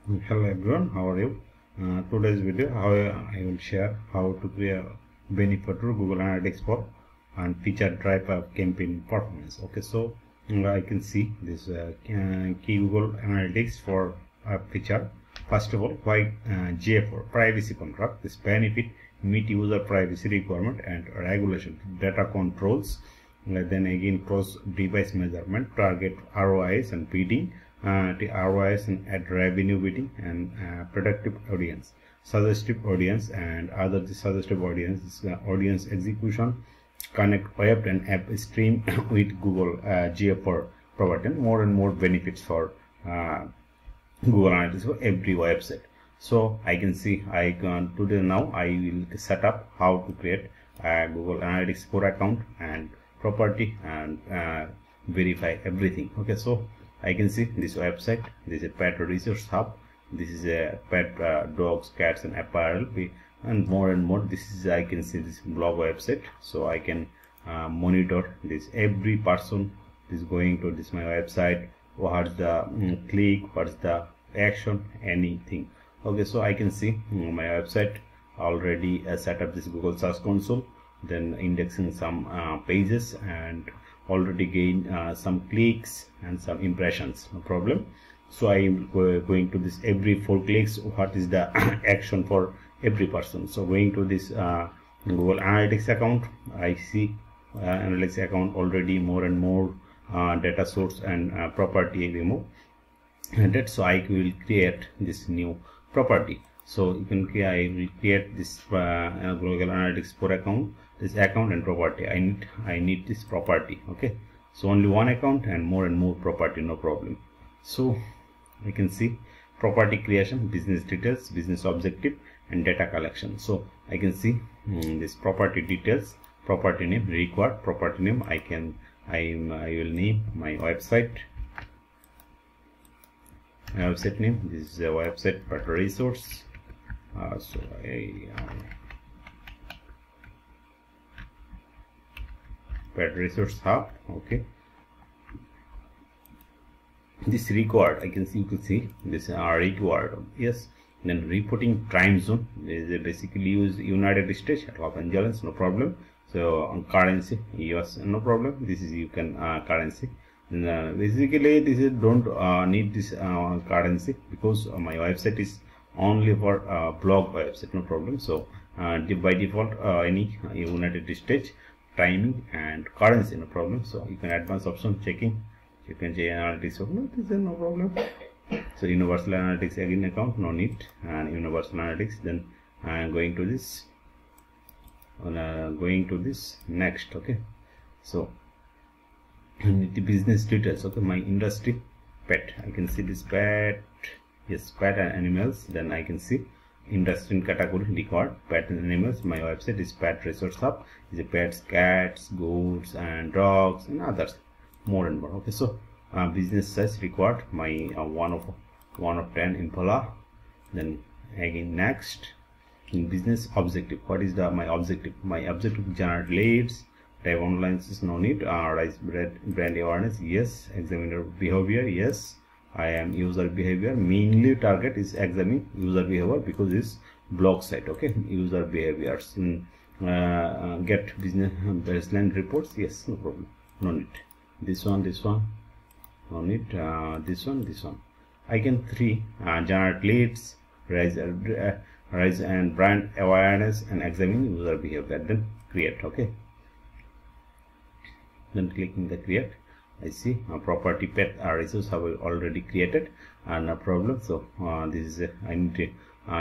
Hello everyone, how are you? Today's video, I will share how to create a benefit to Google Analytics for and feature drive of campaign performance. Okay, so I can see this key Google Analytics for a feature. First of all, why GA4 privacy contract? This benefit meet user privacy requirement and regulation, data controls. Then again, cross device measurement, target ROIs and bidding. The ROIs and ad revenue bidding and predictive audience, suggestive audience, and other suggestive audience audience execution, connect web and app stream with Google GA4 providing more and more benefits for Google Analytics for every website. So I can see today now I will set up how to create a Google Analytics 4 account and property and verify everything. Okay, so I can see this website. This is a pet resource hub. This is a pet dogs, cats, and apparel, and more. This is I can see this blog website, so I can monitor this every person is going to this my website. What's the click? What's the action? Anything. Okay, so I can see my website already set up this Google Search Console, then indexing some pages and already gain some clicks and some impressions, no problem. So I am going to this every 4 clicks, what is the action for every person. So going to this Google Analytics account, I see Analytics account already more and more data source and property remove, and that so I will create this new property. So you can create, I will create this Google Analytics 4 account, this account and property. I need this property. Okay, so only one account and more property, no problem. So I can see property creation, business details, business objective, and data collection. So I can see this property details, property name, required property name. I will name my website. My website name. This is a website but resource. So pet resource hub. Okay, this required, I can see, you can see this are required. Yes, then reporting time zone is basically use United States, Los Angeles, no problem. So on currency, US, no problem. This is you can currency. Basically this is don't need this currency because my website is only for blog website, no problem. So by default any United States timing and currency, no problem. So you can advanced option checking, you can say analytics, no, this is no problem. So universal analytics again account, no need, and universal analytics. Then I am going to this next. Okay, so the business details. Okay, my industry pet, I can see this pet, yes, pet and animals. Then I can see industry category record pet and animals. My website is pet resource hub, is a pets, cats, goats, and dogs, and others, more and more. Okay, so business size required, my 1 of 10 Impala. Then again next, in business objective, what is my objective? My objective generate leads, type online is no need, rise brand awareness, yes, examiner behavior, yes, I am user behavior, mainly target is examining user behavior because it's blog site. Okay, user behaviors, get business baseline reports, yes, no problem, no need. This one, no need. This one I can generate leads, rise and brand awareness, and examine user behavior, then create. Okay, then clicking the create, I see a property pet resource have already created, and no problem. So this is I need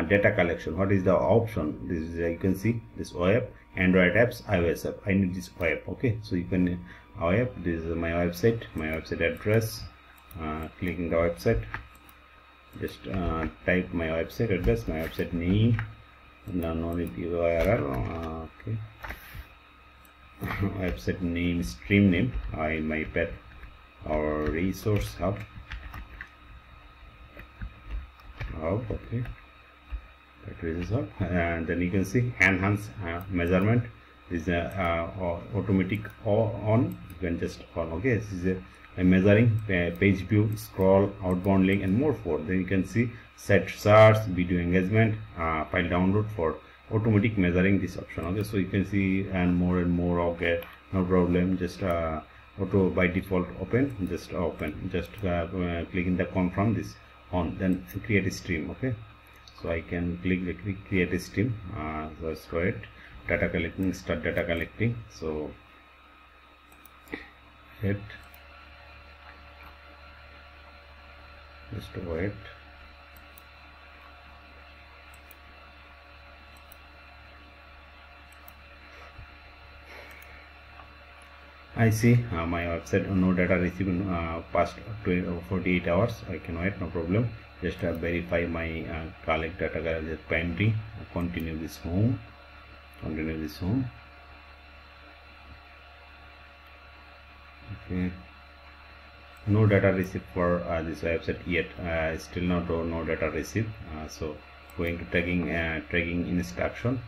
data collection. What is the option? This is you can see this web, Android apps, iOS app. I need this web. Okay, so you can web. This is my website address. Clicking the website, just type my website address, my website name. No need URL. Okay. Website name, stream name, my pet or resource hub. Okay, pet resource hub, and then you can see enhance measurement, is automatic on, you can just on. Okay, this is a measuring page view, scroll, outbound link, and more for. Then you can see set search, video engagement, file download for automatic measuring this option. Okay, so you can see and more. Okay, no problem, just auto by default open, just clicking the confirm this on, then create a stream. Okay, so I can click create a stream. So start data collecting, start data collecting. So hit, just wait. I see my website no data received past 48 hours. I can wait, no problem. Just verify my collect data is pending. Continue this home. Okay, no data received for this website yet. Still no data received. So going to tracking instruction.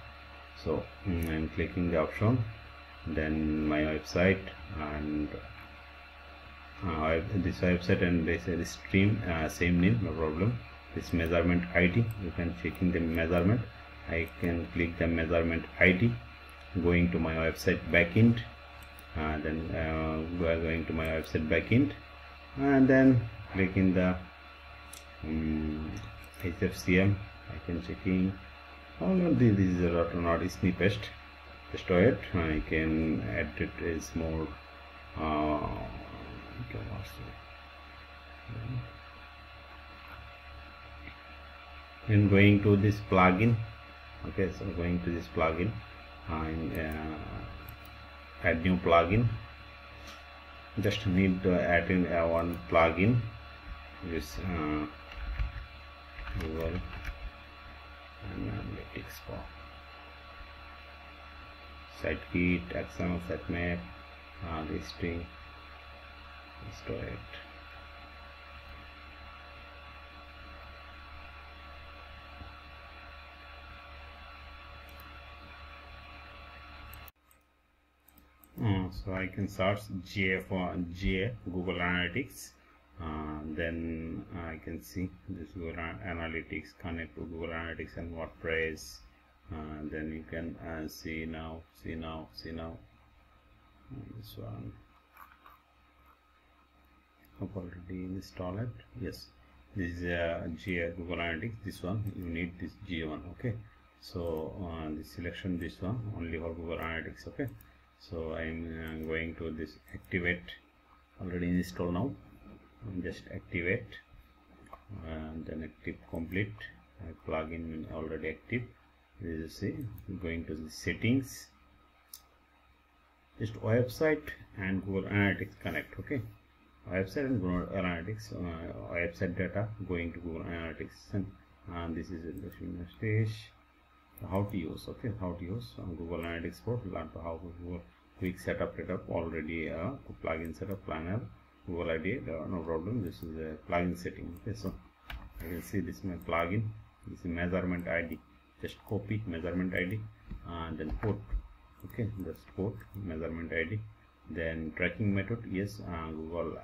So I'm clicking the option, then my website, and this website, and they say the stream same name, no problem. This measurement ID, you can checking the measurement. I can click the measurement ID, going to my website backend, then we are going to my website backend, and then clicking the HFCM. I can checking this is not a snippet. Just it, I can edit is more. And going to this plugin. Okay, so going to this plugin and add new plugin. Just need to add in one plugin, this Google Analytics for sitekit, XML sitemap, listing, store it. So I can search GA for GA Google Analytics. Then I can see this Google Analytics, connect to Google Analytics and WordPress. Then you can see now this one. I've already installed it. Yes, this is GA Google Analytics. This one you need this G1. Okay, so the selection this one only for Google Analytics. Okay, so I'm going to this activate, already installed now. Just activate, and then active complete. Plugin already active. You see, going to the settings, just website and Google Analytics connect. Okay, website and Google Analytics, website data going to Google Analytics, and this is the stage how to use. Okay, how to use Google Analytics for learn how to Google quick setup already plugin setup planner Google ID, no problem. This is a plugin setting. Okay, so I can see this is my plugin. This is measurement ID. Just copy measurement ID and then put. Okay, just put measurement ID. Then tracking method, yes, Google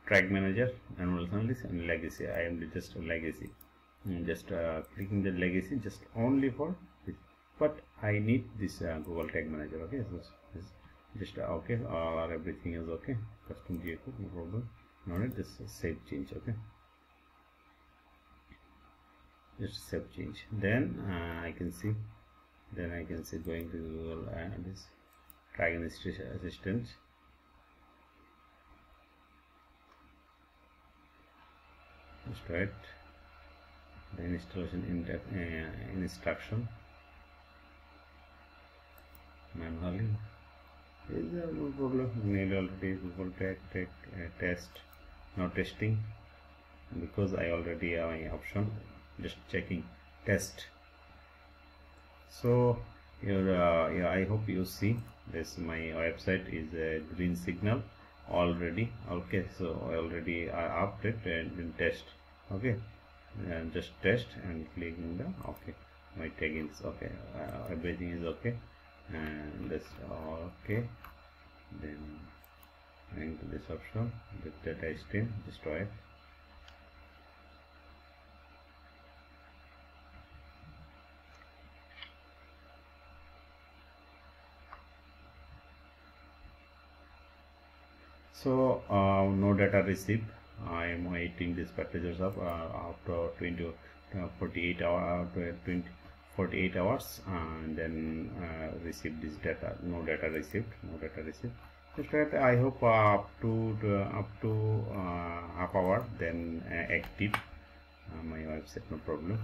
track manager, annual analysis, and legacy. I am just legacy. Just clicking the legacy just only for this, but I need this Google tag manager. Okay, so this just okay, everything is okay. Custom GA code, no problem. No need, just save change. Okay, just save change. Then I can see going to Google this tag assistant. Just right. The installation instruction manually. Is there no problem? Need already Google test, now testing, because I already have an option. Just checking test. So here, yeah, I hope you see this. My website is a green signal already. Okay, so I already update and test. Okay, and just test and clicking the okay. My tag is okay. Everything is okay. and this okay. Then going to this option, the data stream, destroy it. So no data received. I am waiting this packages up after 48 hours, and then receive this data. No data received. Just that I hope up to half hour, then active my website, no problem.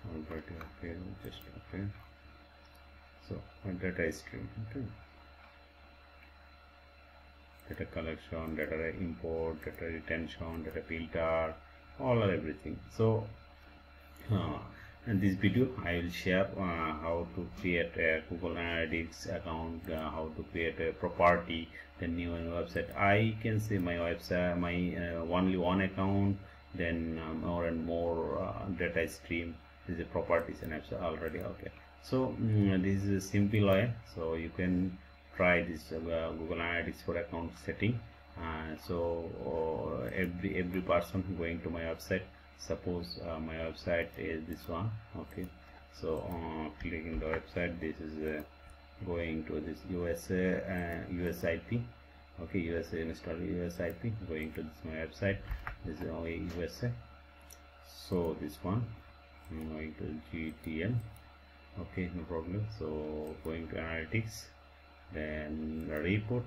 Alright, okay, just okay. So my data stream, okay. Data collection, data import, data retention, data filter, all are everything. So in this video I will share how to create a Google Analytics account, how to create a property, the new website. I can say my website, my only one account, then more and more data stream. This is properties and apps already okay. So this is a simple way, so you can try this Google Analytics for account setting. So every person going to my website, suppose my website is this one, okay. So clicking the website, this is going to this USA US IP, okay. USA install US IP, going to this my website, this is only USA. So this one I'm going to GTN, okay, no problem. So going to analytics, then report,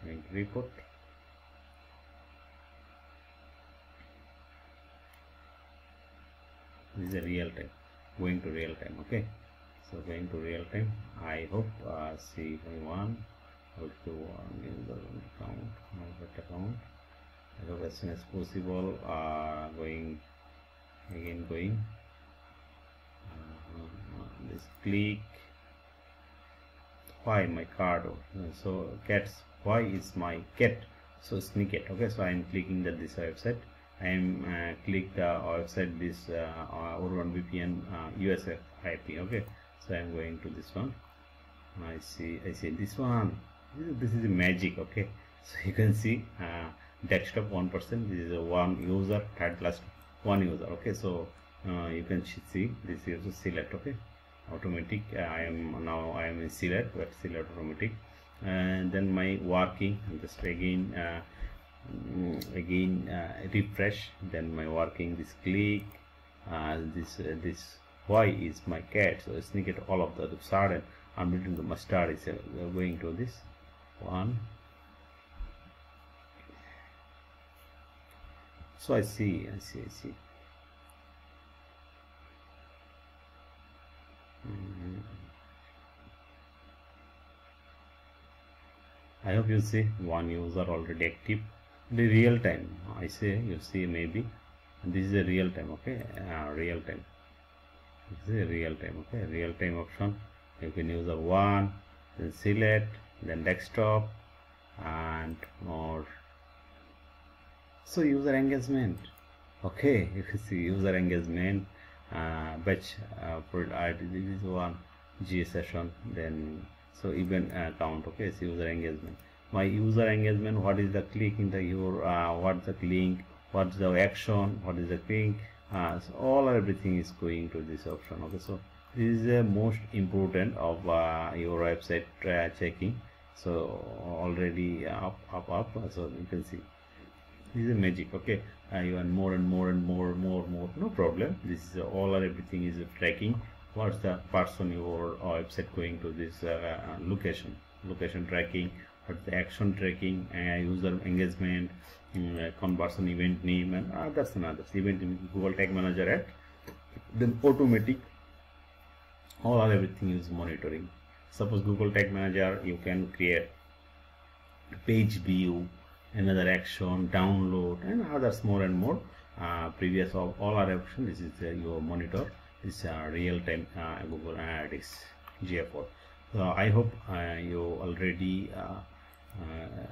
going to report, this is a real time, going to real time, okay. So going to real time, I hope see one also user account, account. I hope as soon as possible going again, going this click why my card, so cats, why is my cat, so snicket, okay. So I am clicking that this website, I am click the website this Urban VPN USA IP, okay. So I am going to this one, I see this one, this is a magic, okay. So you can see desktop 1%, this is a one user, third class one user, okay. So you can see this is a select, okay, automatic. I am in select, but select automatic, and then my working, just again refresh, then my working, this click this why is my cat, so snicket all of the sudden I'm reading the mustard is going to this one. So I see. I hope you see one user already active. The real time, I say, you see maybe, and this is a real time, okay. Real time, this is a real time, okay. Real time option, you can use a one, then select, then desktop, and more. So user engagement, okay. You can see user engagement, batch this is one G session, then so even count, okay. So user engagement, my user engagement, what is the click in the your what's the link, what's the action, what is the thing, so all everything is going to this option, okay. So this is the most important of your website checking. So already up, so you can see this is a magic, okay. You want more and more, no problem. This is all or everything is tracking what's the person your website going to this location tracking, what's the action tracking, user engagement, conversion, event name, and others event in Google Tag Manager at, then automatic all or everything is monitoring. Suppose Google Tag Manager, you can create page view, another action, download, and others more and more. Previous of all our action, this is your monitor. This real time Google Analytics GA4. So I hope you already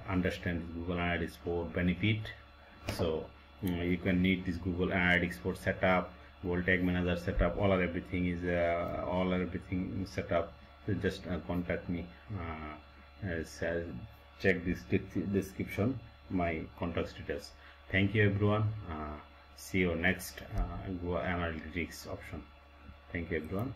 understand Google Analytics for benefit. So you can need this Google Analytics for setup, Google Tag Manager setup, all or everything is set up. So just contact me. Check this description, my contact details. Thank you everyone. See you next Google Analytics option. Thank you everyone.